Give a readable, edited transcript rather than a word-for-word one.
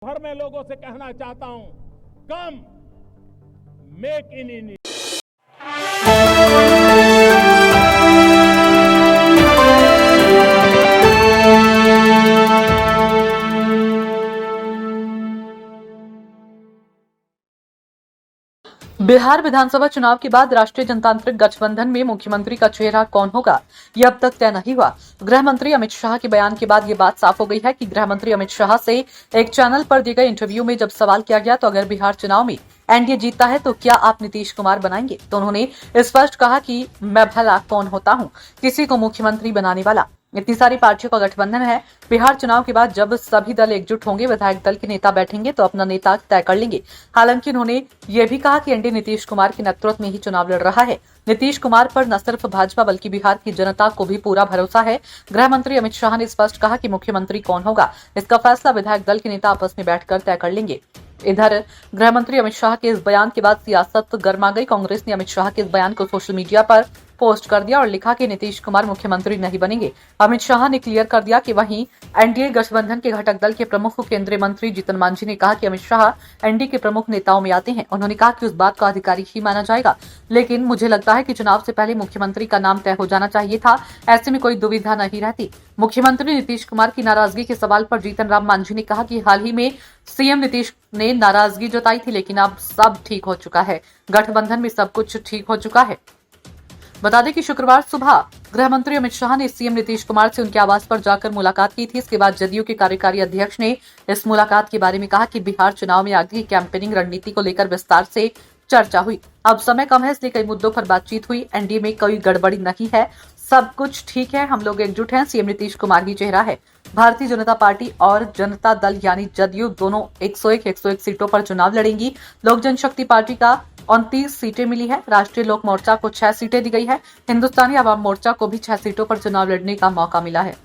भर में लोगों से कहना चाहता हूं, come make in India. Bihar विधानसभा चुनाव के बाद राष्ट्रीय जनतांत्रिक गठबंधन में मुख्यमंत्री का चेहरा कौन होगा, यह अब तक तय नहीं हुआ। गृह मंत्री अमित शाह के बयान के बाद ये बात साफ हो गई है कि गृह मंत्री अमित शाह से एक चैनल पर दिए गए इंटरव्यू में जब सवाल किया गया तो अगर बिहार चुनाव में एनडीए जीतता है तो क्या आप नीतीश कुमार बनाएंगे, तो उन्होंने स्पष्ट कहा कि मैं भला कौन होता हूं किसी को मुख्यमंत्री बनाने वाला। इतनी सारी पार्टियों का गठबंधन है। बिहार चुनाव के बाद जब सभी दल एकजुट होंगे, विधायक दल के नेता बैठेंगे तो अपना नेता तय कर लेंगे। हालांकि उन्होंने यह भी कहा कि एनडीए नीतीश कुमार के नेतृत्व में ही चुनाव लड़ रहा है। नीतीश कुमार पर न सिर्फ भाजपा बल्कि बिहार की जनता को भी पूरा भरोसा है। गृह मंत्री अमित शाह ने स्पष्ट कहा कि मुख्यमंत्री कौन होगा, इसका फैसला विधायक दल के नेता आपस में बैठकर तय कर लेंगे। इधर गृह मंत्री अमित शाह के इस बयान के बाद सियासत गर्मा गई। कांग्रेस ने अमित शाह के इस बयान को सोशल मीडिया पर पोस्ट कर दिया और लिखा कि नीतीश कुमार मुख्यमंत्री नहीं बनेंगे। अमित शाह ने क्लियर कर दिया कि वहीं एनडीए गठबंधन के घटक दल के प्रमुख केंद्रीय मंत्री जीतन मांझी ने कहा कि अमित शाह एनडीए के प्रमुख नेताओं में आते हैं। उन्होंने कहा कि उस बात को आधिकारिक ही माना जाएगा, लेकिन मुझे लगता है कि चुनाव से पहले मुख्यमंत्री का नाम तय हो जाना चाहिए था। ऐसे में कोई दुविधा नहीं रहती। मुख्यमंत्री नीतीश कुमार की नाराजगी के सवाल पर जीतन राम मांझी ने कहा कि हाल ही में सीएम नीतीश ने नाराजगी जताई थी, लेकिन अब सब ठीक हो चुका है। गठबंधन में सब कुछ ठीक हो चुका है। बता दें कि शुक्रवार सुबह गृह मंत्री अमित शाह ने सीएम नीतीश कुमार से उनके आवास पर जाकर मुलाकात की थी। इसके बाद जदयू के कार्यकारी अध्यक्ष ने इस मुलाकात के बारे में कहा कि बिहार चुनाव में आगे की कैंपेनिंग रणनीति को लेकर विस्तार से चर्चा हुई। अब समय कम है, इसलिए कई मुद्दों पर बातचीत हुई। एनडीए में कोई गड़बड़ी नहीं है, सब कुछ ठीक है, हम लोग एकजुट हैं। सीएम नीतीश कुमार ही चेहरा है। भारतीय जनता पार्टी और जनता दल यानी जदयू दोनों 101 सीटों पर चुनाव लड़ेंगी। लोक जनशक्ति पार्टी का 29 सीटें मिली है। राष्ट्रीय लोक मोर्चा को 6 सीटें दी गई है। हिंदुस्तानी आवाम मोर्चा को भी 6 सीटों पर चुनाव लड़ने का मौका मिला है।